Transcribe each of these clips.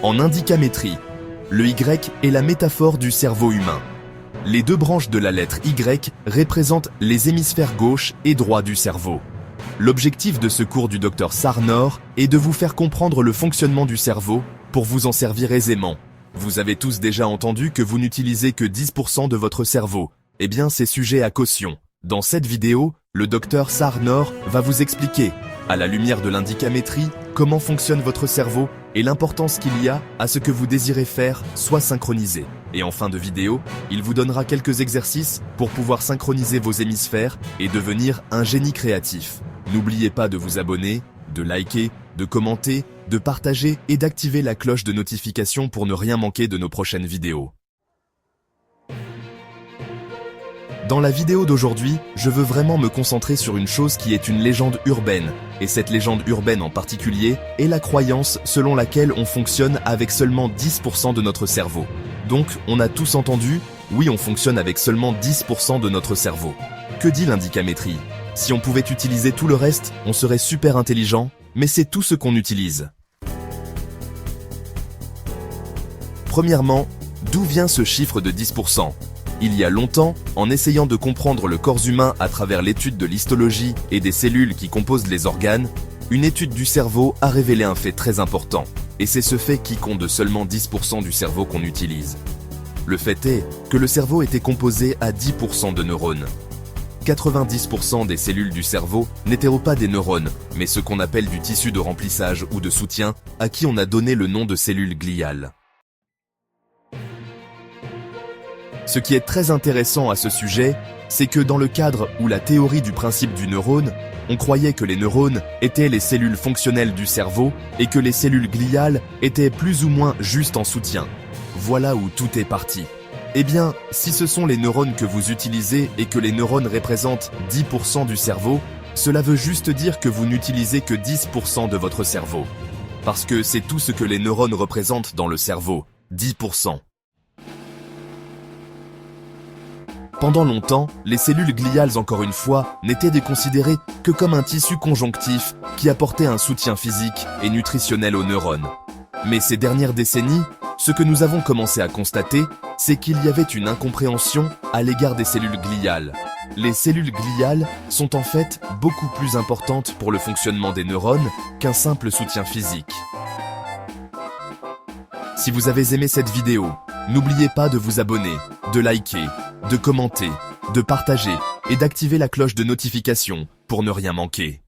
En indicamétrie, le Y est la métaphore du cerveau humain. Les deux branches de la lettre Y représentent les hémisphères gauche et droit du cerveau. L'objectif de ce cours du Dr Sarnor est de vous faire comprendre le fonctionnement du cerveau pour vous en servir aisément. Vous avez tous déjà entendu que vous n'utilisez que 10% de votre cerveau. Eh bien, c'est sujet à caution. Dans cette vidéo, le Dr Sarnor va vous expliquer, à la lumière de l'indicamétrie, comment fonctionne votre cerveau et l'importance qu'il y a à ce que vous désirez faire soit synchronisé. Et en fin de vidéo, il vous donnera quelques exercices pour pouvoir synchroniser vos hémisphères et devenir un génie créatif. N'oubliez pas de vous abonner, de liker, de commenter, de partager et d'activer la cloche de notification pour ne rien manquer de nos prochaines vidéos. Dans la vidéo d'aujourd'hui, je veux vraiment me concentrer sur une chose qui est une légende urbaine, et cette légende urbaine en particulier est la croyance selon laquelle on fonctionne avec seulement 10% de notre cerveau. Donc, on a tous entendu, oui, on fonctionne avec seulement 10% de notre cerveau. Que dit l'indicamétrie? Si on pouvait utiliser tout le reste, on serait super intelligent, mais c'est tout ce qu'on utilise. Premièrement, d'où vient ce chiffre de 10%? Il y a longtemps, en essayant de comprendre le corps humain à travers l'étude de l'histologie et des cellules qui composent les organes, une étude du cerveau a révélé un fait très important. Et c'est ce fait qui compte de seulement 10% du cerveau qu'on utilise. Le fait est que le cerveau était composé à 10% de neurones. 90% des cellules du cerveau n'étaient pas des neurones, mais ce qu'on appelle du tissu de remplissage ou de soutien, à qui on a donné le nom de cellules gliales. Ce qui est très intéressant à ce sujet, c'est que dans le cadre où la théorie du principe du neurone, on croyait que les neurones étaient les cellules fonctionnelles du cerveau et que les cellules gliales étaient plus ou moins juste en soutien. Voilà où tout est parti. Eh bien, si ce sont les neurones que vous utilisez et que les neurones représentent 10% du cerveau, cela veut juste dire que vous n'utilisez que 10% de votre cerveau. Parce que c'est tout ce que les neurones représentent dans le cerveau, 10%. Pendant longtemps, les cellules gliales, encore une fois, n'étaient considérées que comme un tissu conjonctif qui apportait un soutien physique et nutritionnel aux neurones. Mais ces dernières décennies, ce que nous avons commencé à constater, c'est qu'il y avait une incompréhension à l'égard des cellules gliales. Les cellules gliales sont en fait beaucoup plus importantes pour le fonctionnement des neurones qu'un simple soutien physique. Si vous avez aimé cette vidéo, n'oubliez pas de vous abonner, de liker, de commenter, de partager et d'activer la cloche de notification pour ne rien manquer.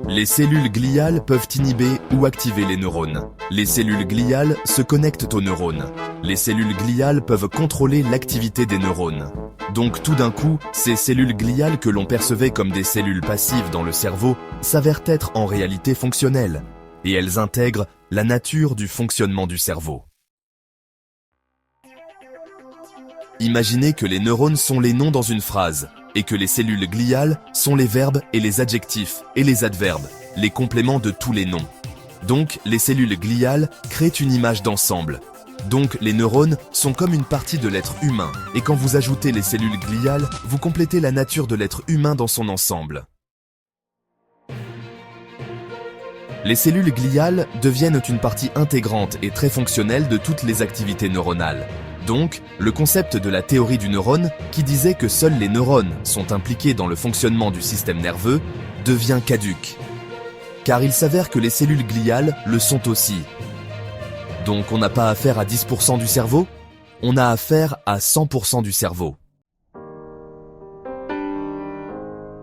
Les cellules gliales peuvent inhiber ou activer les neurones. Les cellules gliales se connectent aux neurones. Les cellules gliales peuvent contrôler l'activité des neurones. Donc tout d'un coup, ces cellules gliales que l'on percevait comme des cellules passives dans le cerveau s'avèrent être en réalité fonctionnelles. Et elles intègrent la nature du fonctionnement du cerveau. Imaginez que les neurones sont les noms dans une phrase, et que les cellules gliales sont les verbes et les adjectifs, et les adverbes, les compléments de tous les noms. Donc, les cellules gliales créent une image d'ensemble. Donc, les neurones sont comme une partie de l'être humain, et quand vous ajoutez les cellules gliales, vous complétez la nature de l'être humain dans son ensemble. Les cellules gliales deviennent une partie intégrante et très fonctionnelle de toutes les activités neuronales. Donc, le concept de la théorie du neurone, qui disait que seuls les neurones sont impliqués dans le fonctionnement du système nerveux, devient caduque. Car il s'avère que les cellules gliales le sont aussi. Donc on n'a pas affaire à 10% du cerveau, on a affaire à 100% du cerveau.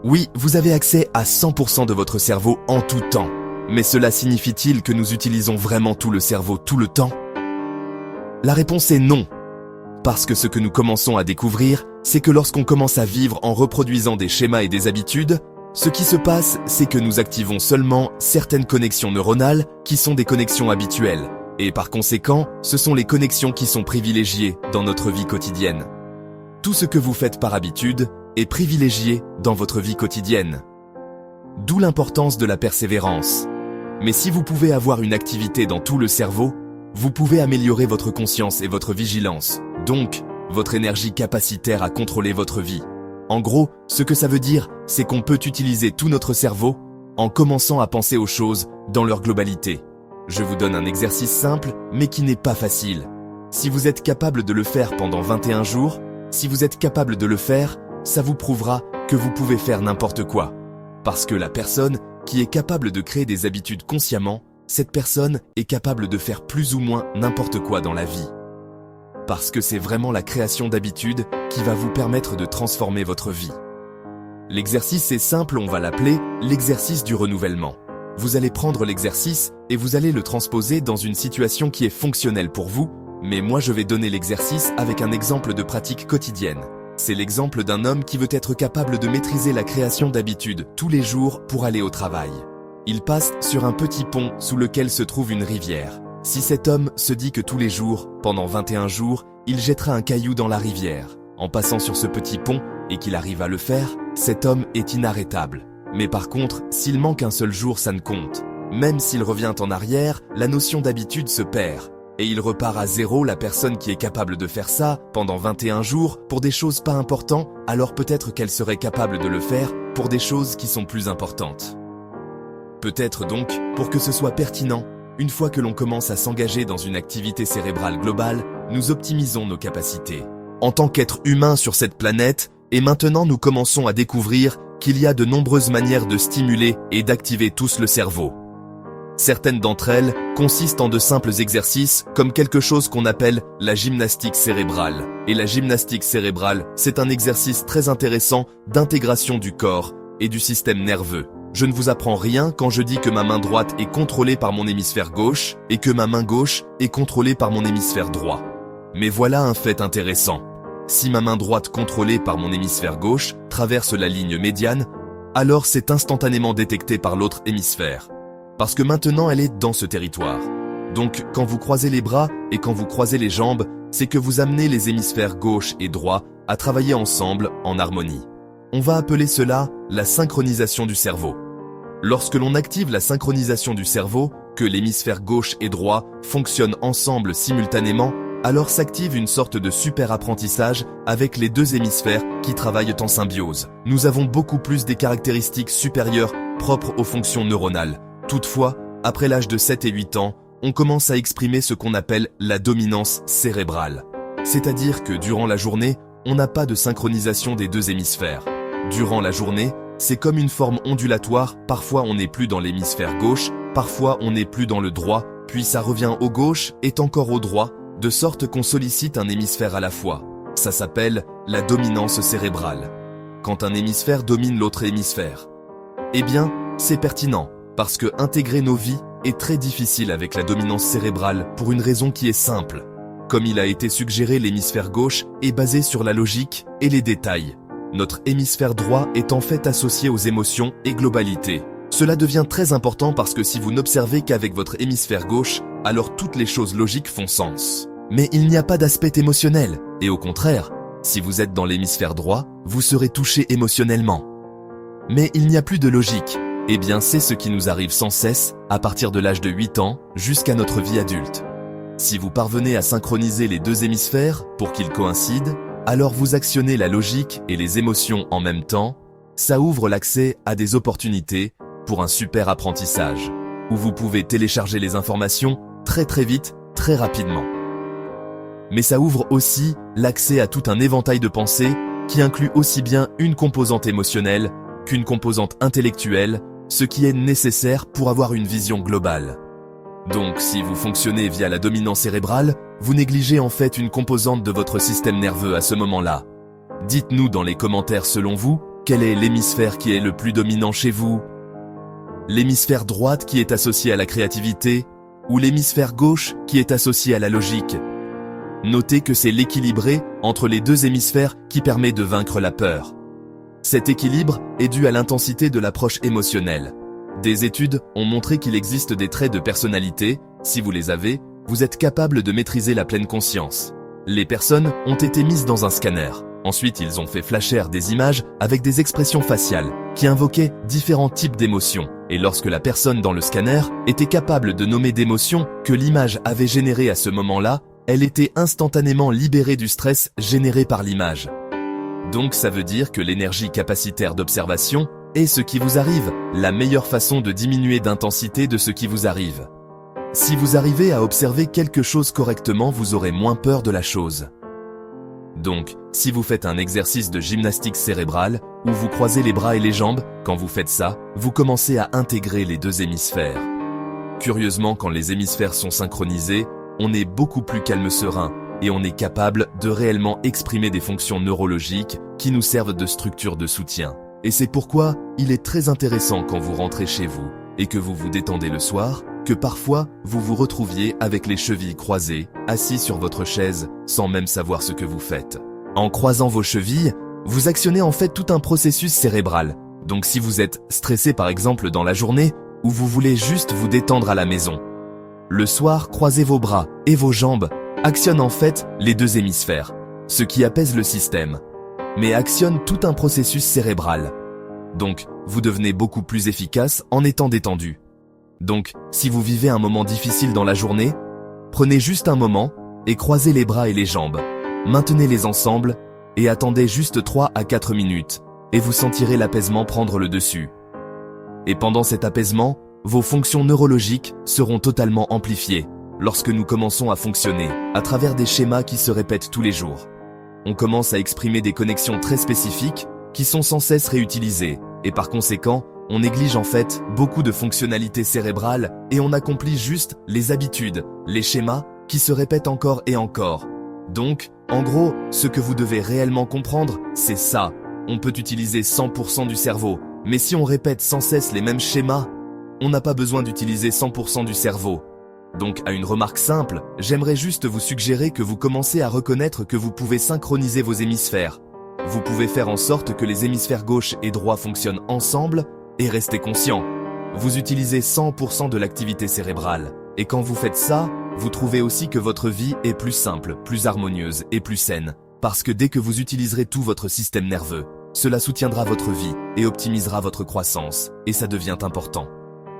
Oui, vous avez accès à 100% de votre cerveau en tout temps. Mais cela signifie-t-il que nous utilisons vraiment tout le cerveau tout le temps? La réponse est non. Parce que ce que nous commençons à découvrir, c'est que lorsqu'on commence à vivre en reproduisant des schémas et des habitudes, ce qui se passe, c'est que nous activons seulement certaines connexions neuronales qui sont des connexions habituelles. Et par conséquent, ce sont les connexions qui sont privilégiées dans notre vie quotidienne. Tout ce que vous faites par habitude est privilégié dans votre vie quotidienne. D'où l'importance de la persévérance. Mais si vous pouvez avoir une activité dans tout le cerveau, vous pouvez améliorer votre conscience et votre vigilance, donc votre énergie capacitaire à contrôler votre vie. En gros, ce que ça veut dire, c'est qu'on peut utiliser tout notre cerveau en commençant à penser aux choses dans leur globalité. Je vous donne un exercice simple, mais qui n'est pas facile. Si vous êtes capable de le faire pendant 21 jours, si vous êtes capable de le faire, ça vous prouvera que vous pouvez faire n'importe quoi. Parce que la personne qui est capable de créer des habitudes consciemment, cette personne est capable de faire plus ou moins n'importe quoi dans la vie. Parce que c'est vraiment la création d'habitudes qui va vous permettre de transformer votre vie. L'exercice est simple, on va l'appeler l'exercice du renouvellement. Vous allez prendre l'exercice et vous allez le transposer dans une situation qui est fonctionnelle pour vous, mais moi je vais donner l'exercice avec un exemple de pratique quotidienne. C'est l'exemple d'un homme qui veut être capable de maîtriser la création d'habitudes tous les jours pour aller au travail. Il passe sur un petit pont sous lequel se trouve une rivière. Si cet homme se dit que tous les jours, pendant 21 jours, il jettera un caillou dans la rivière, en passant sur ce petit pont, et qu'il arrive à le faire, cet homme est inarrêtable. Mais par contre, s'il manque un seul jour, ça ne compte. Même s'il revient en arrière, la notion d'habitude se perd. Et il repart à zéro. La personne qui est capable de faire ça pendant 21 jours pour des choses pas importantes, alors peut-être qu'elle serait capable de le faire pour des choses qui sont plus importantes. Peut-être donc, pour que ce soit pertinent, une fois que l'on commence à s'engager dans une activité cérébrale globale, nous optimisons nos capacités. En tant qu'être humain sur cette planète, et maintenant nous commençons à découvrir qu'il y a de nombreuses manières de stimuler et d'activer tous le cerveau. Certaines d'entre elles consistent en de simples exercices comme quelque chose qu'on appelle la gymnastique cérébrale. Et la gymnastique cérébrale, c'est un exercice très intéressant d'intégration du corps et du système nerveux. Je ne vous apprends rien quand je dis que ma main droite est contrôlée par mon hémisphère gauche et que ma main gauche est contrôlée par mon hémisphère droit. Mais voilà un fait intéressant. Si ma main droite contrôlée par mon hémisphère gauche traverse la ligne médiane, alors c'est instantanément détecté par l'autre hémisphère. Parce que maintenant elle est dans ce territoire. Donc quand vous croisez les bras et quand vous croisez les jambes, c'est que vous amenez les hémisphères gauche et droit à travailler ensemble en harmonie. On va appeler cela la synchronisation du cerveau. Lorsque l'on active la synchronisation du cerveau, que l'hémisphère gauche et droit fonctionnent ensemble simultanément, alors s'active une sorte de super apprentissage avec les deux hémisphères qui travaillent en symbiose. Nous avons beaucoup plus des caractéristiques supérieures propres aux fonctions neuronales. Toutefois, après l'âge de 7 et 8 ans, on commence à exprimer ce qu'on appelle la dominance cérébrale. C'est-à-dire que durant la journée, on n'a pas de synchronisation des deux hémisphères. Durant la journée, c'est comme une forme ondulatoire, parfois on n'est plus dans l'hémisphère gauche, parfois on n'est plus dans le droit, puis ça revient au gauche et encore au droit, de sorte qu'on sollicite un hémisphère à la fois. Ça s'appelle la dominance cérébrale. Quand un hémisphère domine l'autre hémisphère. Eh bien, c'est pertinent, parce que intégrer nos vies est très difficile avec la dominance cérébrale pour une raison qui est simple. Comme il a été suggéré, l'hémisphère gauche est basé sur la logique et les détails. Notre hémisphère droit est en fait associé aux émotions et globalité. Cela devient très important parce que si vous n'observez qu'avec votre hémisphère gauche, alors toutes les choses logiques font sens. Mais il n'y a pas d'aspect émotionnel, et au contraire, si vous êtes dans l'hémisphère droit, vous serez touché émotionnellement. Mais il n'y a plus de logique. Eh bien c'est ce qui nous arrive sans cesse, à partir de l'âge de 8 ans, jusqu'à notre vie adulte. Si vous parvenez à synchroniser les deux hémisphères pour qu'ils coïncident, alors vous actionnez la logique et les émotions en même temps, ça ouvre l'accès à des opportunités pour un super apprentissage, où vous pouvez télécharger les informations très vite, très rapidement. Mais ça ouvre aussi l'accès à tout un éventail de pensées qui inclut aussi bien une composante émotionnelle qu'une composante intellectuelle, ce qui est nécessaire pour avoir une vision globale. Donc si vous fonctionnez via la dominance cérébrale, vous négligez en fait une composante de votre système nerveux à ce moment-là. Dites-nous dans les commentaires selon vous, quel est l'hémisphère qui est le plus dominant chez vous? L'hémisphère droite qui est associé à la créativité ou l'hémisphère gauche qui est associé à la logique? Notez que c'est l'équilibré entre les deux hémisphères qui permet de vaincre la peur. Cet équilibre est dû à l'intensité de l'approche émotionnelle. Des études ont montré qu'il existe des traits de personnalité, si vous les avez, vous êtes capable de maîtriser la pleine conscience. Les personnes ont été mises dans un scanner. Ensuite, ils ont fait flasher des images avec des expressions faciales qui invoquaient différents types d'émotions. Et lorsque la personne dans le scanner était capable de nommer d'émotions que l'image avait générées à ce moment-là, elle était instantanément libérée du stress généré par l'image. Donc ça veut dire que l'énergie capacitaire d'observation Et ce qui vous arrive, la meilleure façon de diminuer d'intensité de ce qui vous arrive. Si vous arrivez à observer quelque chose correctement, vous aurez moins peur de la chose. Donc, si vous faites un exercice de gymnastique cérébrale, où vous croisez les bras et les jambes, quand vous faites ça, vous commencez à intégrer les deux hémisphères. Curieusement, quand les hémisphères sont synchronisés, on est beaucoup plus calme serein, et on est capable de réellement exprimer des fonctions neurologiques qui nous servent de structure de soutien. Et c'est pourquoi il est très intéressant quand vous rentrez chez vous, et que vous vous détendez le soir, que parfois vous vous retrouviez avec les chevilles croisées, assis sur votre chaise, sans même savoir ce que vous faites. En croisant vos chevilles, vous actionnez en fait tout un processus cérébral. Donc si vous êtes stressé par exemple dans la journée, ou vous voulez juste vous détendre à la maison, le soir, croisez vos bras et vos jambes, actionne en fait les deux hémisphères, ce qui apaise le système, mais actionne tout un processus cérébral. Donc, vous devenez beaucoup plus efficace en étant détendu. Donc, si vous vivez un moment difficile dans la journée, prenez juste un moment et croisez les bras et les jambes. Maintenez-les ensemble et attendez juste 3 à 4 minutes et vous sentirez l'apaisement prendre le dessus. Et pendant cet apaisement, vos fonctions neurologiques seront totalement amplifiées lorsque nous commençons à fonctionner à travers des schémas qui se répètent tous les jours. On commence à exprimer des connexions très spécifiques qui sont sans cesse réutilisées et par conséquent, on néglige en fait beaucoup de fonctionnalités cérébrales et on accomplit juste les habitudes, les schémas qui se répètent encore et encore. Donc, en gros, ce que vous devez réellement comprendre, c'est ça. On peut utiliser 100% du cerveau, mais si on répète sans cesse les mêmes schémas, on n'a pas besoin d'utiliser 100% du cerveau. Donc, à une remarque simple, j'aimerais juste vous suggérer que vous commencez à reconnaître que vous pouvez synchroniser vos hémisphères. Vous pouvez faire en sorte que les hémisphères gauche et droit fonctionnent ensemble et restez conscient. Vous utilisez 100% de l'activité cérébrale. Et quand vous faites ça, vous trouvez aussi que votre vie est plus simple, plus harmonieuse et plus saine. Parce que dès que vous utiliserez tout votre système nerveux, cela soutiendra votre vie et optimisera votre croissance. Et ça devient important.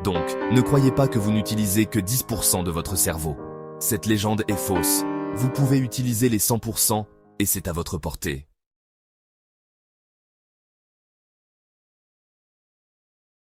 Donc, ne croyez pas que vous n'utilisez que 10% de votre cerveau. Cette légende est fausse. Vous pouvez utiliser les 100% et c'est à votre portée.